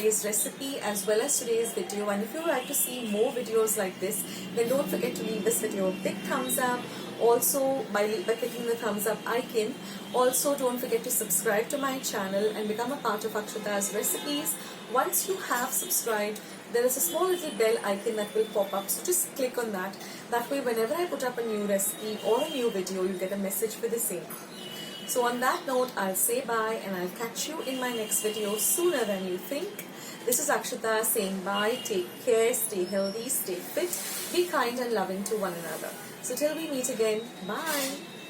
today's recipe as well as today's video, and if you would like to see more videos like this, then don't forget to leave this video a big thumbs up. Also, by clicking the thumbs up icon. Also, don't forget to subscribe to my channel and become a part of Akshata's Recipes. Once you have subscribed, there is a small little bell icon that will pop up, so just click on that. That way, whenever I put up a new recipe or a new video, you get a message for the same. So on that note, I'll say bye and I'll catch you in my next video sooner than you think. This is Akshata saying bye, take care, stay healthy, stay fit, be kind and loving to one another. So till we meet again, bye.